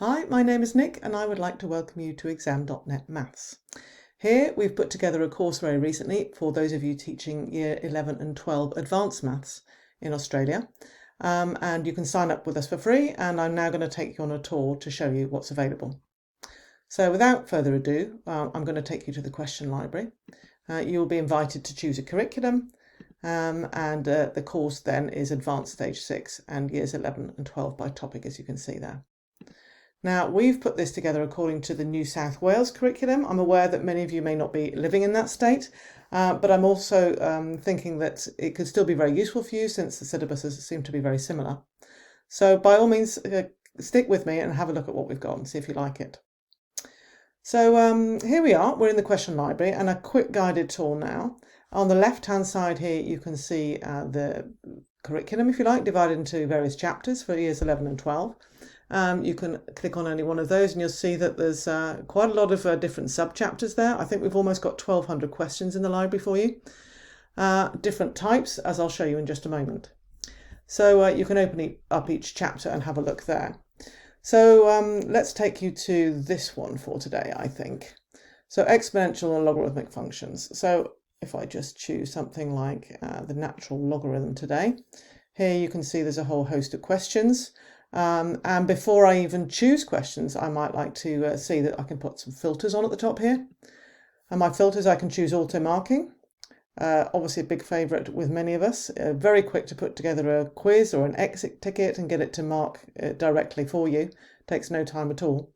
Hi, my name is Nick and I would like to welcome you to Exam.net Maths. Here we've put together a course very recently for those of you teaching Year 11 and 12 Advanced Maths in Australia. And you can sign up with us for free, and I'm now going to take you on a tour to show you what's available. So without further ado, I'm going to take you to the question library. You'll be invited to choose a curriculum, and the course then is Advanced Stage 6 and Years 11 and 12 by topic, as you can see there. Now, we've put this together according to the New South Wales curriculum. I'm aware that many of you may not be living in that state, but I'm also thinking that it could still be very useful for you since the syllabuses seem to be very similar. So by all means, stick with me and have a look at what we've got and see if you like it. So here we are, we're in the question library, and a quick guided tour now. On the left-hand side here, you can see the curriculum, if you like, divided into various chapters for years 11 and 12. You can click on any one of those and you'll see that there's quite a lot of different sub-chapters there. I think we've almost got 1,200 questions in the library for you. Different types, as I'll show you in just a moment. So you can open up each chapter and have a look there. So let's take you to this one for today, I think. So exponential and logarithmic functions. So if I just choose something like the natural logarithm today, here you can see there's a whole host of questions. And before I even choose questions, I might like to see that I can put some filters on at the top here. And my filters, I can choose auto marking. Obviously a big favourite with many of us. Very quick to put together a quiz or an exit ticket and get it to mark directly for you. Takes no time at all.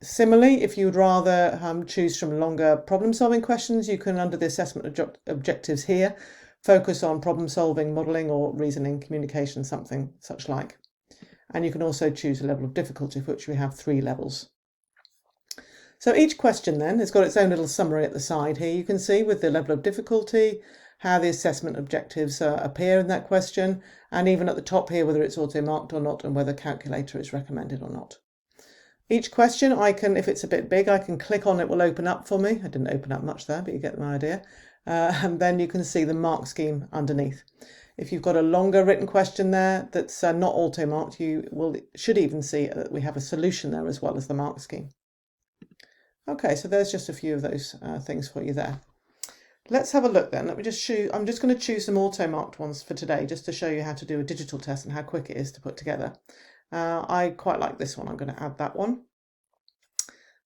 Similarly, if you'd rather choose from longer problem solving questions, you can, under the assessment objectives here, focus on problem solving, modelling or reasoning, communication, something such like. And you can also choose a level of difficulty, for which we have 3 levels. So each question then has got its own little summary at the side here. You can see with the level of difficulty, how the assessment objectives appear in that question, and even at the top here, whether it's auto-marked or not, and whether calculator is recommended or not. Each question, I can, if it's a bit big, I can click on it, will open up for me. I didn't open up much there, but you get the idea. And then you can see the mark scheme underneath. If you've got a longer written question there that's not auto-marked, you should even see that we have a solution there as well as the mark scheme. Okay, so there's just a few of those things for you there. Let's have a look then. I'm just going to choose some auto-marked ones for today, just to show you how to do a digital test and how quick it is to put together. I quite like this one. I'm going to add that one.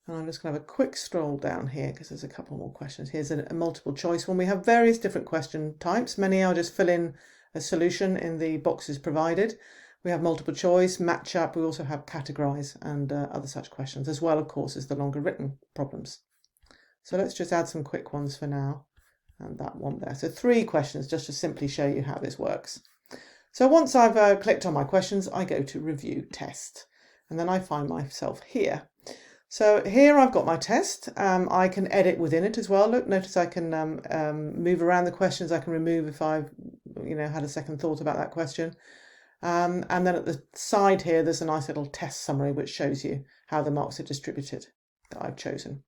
And I'm just going to have a quick scroll down here because there's a couple more questions. Here's a multiple choice one. We have various different question types. Many I'll just fill in a solution in the boxes provided. We have multiple choice, match up. We also have categorize and other such questions, as well, of course, as the longer written problems. So let's just add some quick ones for now. And that one there. So 3 questions just to simply show you how this works. So once I've clicked on my questions, I go to review test. And then I find myself here. So here I've got my test. I can edit within it as well. Look, notice I can move around the questions. I can remove if I've had a second thought about that question. And then at the side here, there's a nice little test summary which shows you how the marks are distributed that I've chosen.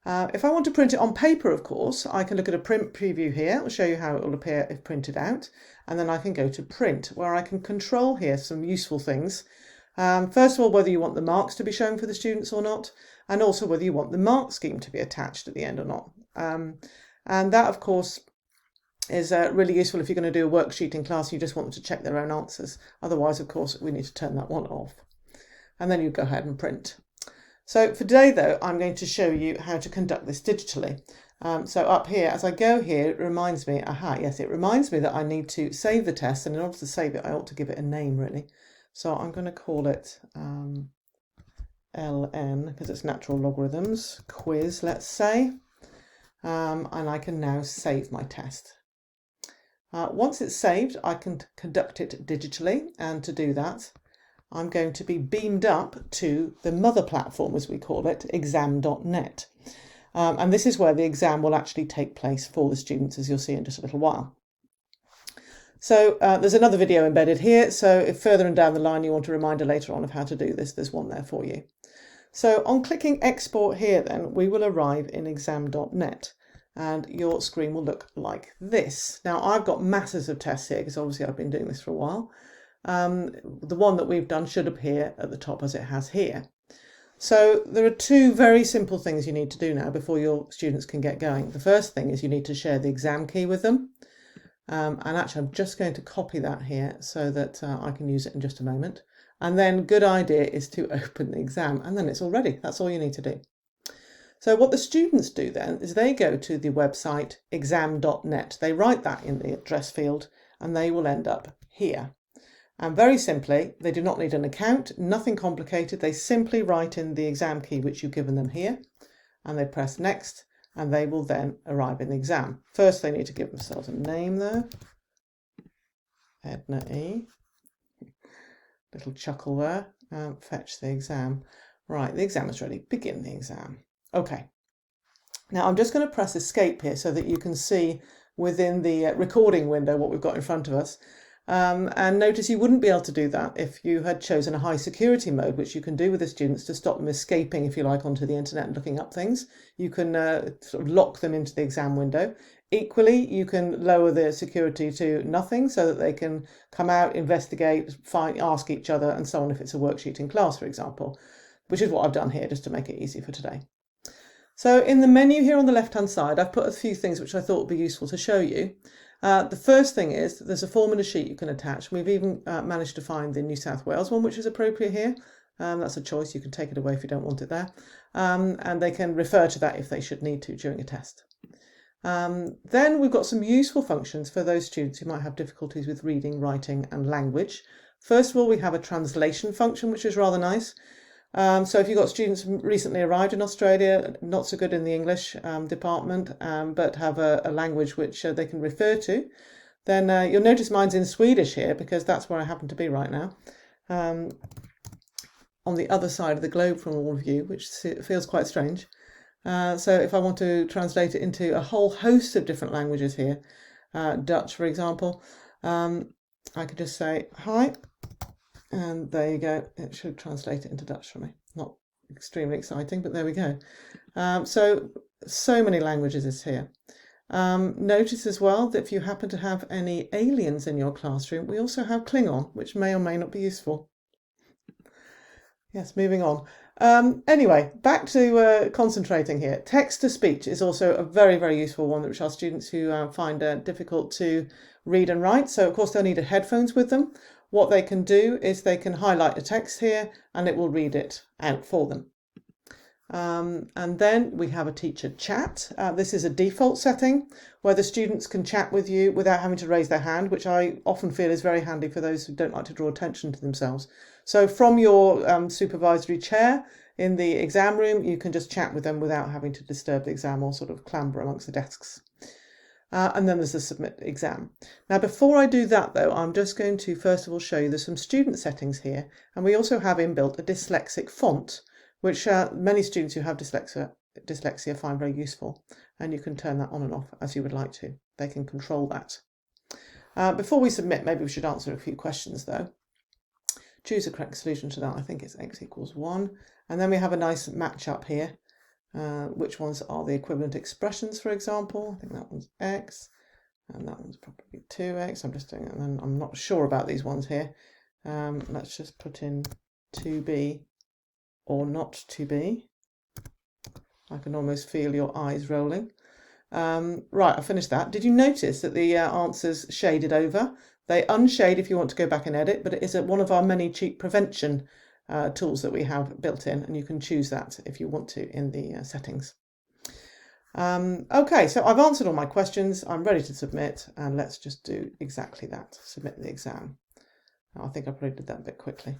If I want to print it on paper, of course, I can look at a print preview here. It will show you how it will appear if printed out. And then I can go to print, where I can control here some useful things. First of all, whether you want the marks to be shown for the students or not, and also whether you want the mark scheme to be attached at the end or not. And that, of course, is really useful if you're going to do a worksheet in class and you just want them to check their own answers. Otherwise, of course, we need to turn that one off. And then you go ahead and print. So for today, though, I'm going to show you how to conduct this digitally. So up here, as I go here, it reminds me, it reminds me that I need to save the test. And in order to save it, I ought to give it a name, really. So I'm going to call it LN, because it's natural logarithms, quiz, let's say. And I can now save my test. Once it's saved, I can conduct it digitally. And to do that, I'm going to be beamed up to the mother platform, as we call it, Exam.net. And this is where the exam will actually take place for the students, as you'll see in just a little while. So there's another video embedded here. So if further and down the line you want a reminder later on of how to do this, there's one there for you. So on clicking export here, then we will arrive in Exam.net. And your screen will look like this. Now I've got masses of tests here because obviously I've been doing this for a while. the one that we've done should appear at the top as it has here. So there are two very simple things you need to do now before your students can get going. The first thing is you need to share the exam key with them. And actually I'm just going to copy that here so that I can use it in just a moment. And then good idea is to open the exam, and then it's all ready. That's all you need to do. So what the students do then is they go to the website exam.net. They write that in the address field and they will end up here. And very simply, they do not need an account, nothing complicated. They simply write in the exam key which you've given them here, and they press next, and they will then arrive in the exam. First, they need to give themselves a name though. Edna E. Little chuckle there. Fetch the exam. Right, the exam is ready. Begin the exam. Okay. Now I'm just going to press escape here so that you can see within the recording window what we've got in front of us. And notice you wouldn't be able to do that if you had chosen a high security mode, which you can do with the students to stop them escaping, if you like, onto the internet and looking up things. You can sort of lock them into the exam window. Equally, you can lower the security to nothing so that they can come out, investigate, ask each other and so on if it's a worksheet in class, for example, which is what I've done here just to make it easy for today. So in the menu here on the left-hand side, I've put a few things which I thought would be useful to show you. The first thing is there's a formula sheet you can attach. We've even managed to find the New South Wales one, which is appropriate here. That's a choice. You can take it away if you don't want it there. And they can refer to that if they should need to during a test. Then we've got some useful functions for those students who might have difficulties with reading, writing and language. First of all, we have a translation function, which is rather nice. So if you've got students recently arrived in Australia, not so good in the English department, but have a language which they can refer to, then you'll notice mine's in Swedish here because that's where I happen to be right now, on the other side of the globe from all of you, which feels quite strange. So if I want to translate it into a whole host of different languages here, Dutch, for example, I could just say, hi. And there you go, it should translate it into Dutch for me. Not extremely exciting, but there we go. So many languages is here. Notice as well that if you happen to have any aliens in your classroom, we also have Klingon, which may or may not be useful. Yes, moving on. Anyway, back to concentrating here. Text-to-speech is also a very, very useful one, which our students who find difficult to read and write. So, of course, they'll need headphones with them. What they can do is they can highlight the text here and it will read it out for them. And then we have a teacher chat. This is a default setting where the students can chat with you without having to raise their hand, which I often feel is very handy for those who don't like to draw attention to themselves. So from your supervisory chair in the exam room, you can just chat with them without having to disturb the exam or sort of clamber amongst the desks. And then there's the submit exam. Now, before I do that, though, I'm just going to first of all show you there's some student settings here. And we also have inbuilt a dyslexic font, which many students who have dyslexia find very useful. And you can turn that on and off as you would like to. They can control that. Before we submit, maybe we should answer a few questions, though. Choose a correct solution to that. I think it's x equals 1. And then we have a nice match up here. Which ones are the equivalent expressions, for example. I think that one's x, and that one's probably 2x. I'm just doing it, and then I'm not sure about these ones here. Let's just put in 2b or not to be. I can almost feel your eyes rolling. Right, I finished that. Did you notice that the answers shaded over? They unshade if you want to go back and edit, but it is one of our many cheat prevention tools that we have built in, and you can choose that if you want to in the settings. Okay, so I've answered all my questions. I'm ready to submit, and let's just do exactly that. Submit the exam. I think I probably did that a bit quickly.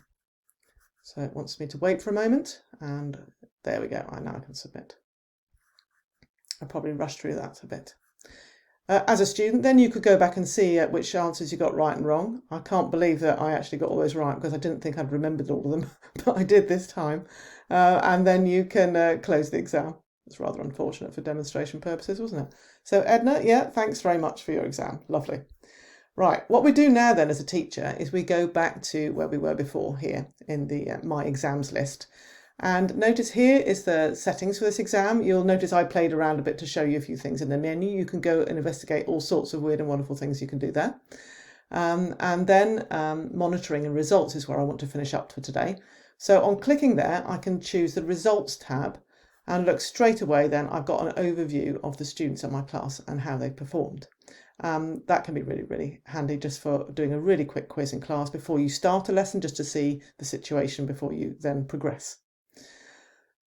So it wants me to wait for a moment, and there we go. Now I can submit. I probably rushed through that a bit. As a student, then you could go back and see which answers you got right and wrong. I can't believe that I actually got all those right because I didn't think I'd remembered all of them, but I did this time. And then you can close the exam. It's rather unfortunate for demonstration purposes, wasn't it? So Edna, yeah, thanks very much for your exam. Lovely. Right, what we do now then as a teacher is we go back to where we were before here in the My Exams list. And notice here is the settings for this exam. You'll notice I played around a bit to show you a few things in the menu. You can go and investigate all sorts of weird and wonderful things you can do there. and then monitoring and results is where I want to finish up for today. So on clicking there, I can choose the results tab, and look straight away then I've got an overview of the students in my class and how they performed. That can be really, really handy just for doing a really quick quiz in class before you start a lesson, just to see the situation before you then progress.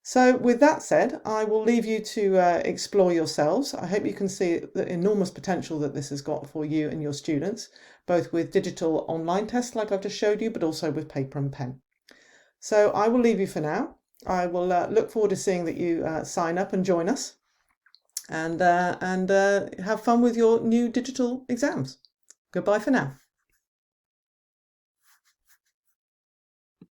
So with that said, I will leave you to explore yourselves. I hope you can see the enormous potential that this has got for you and your students, both with digital online tests like I've just showed you, but also with paper and pen. So I will leave you for now. I will look forward to seeing that you sign up and join us, and have fun with your new digital exams. Goodbye for now.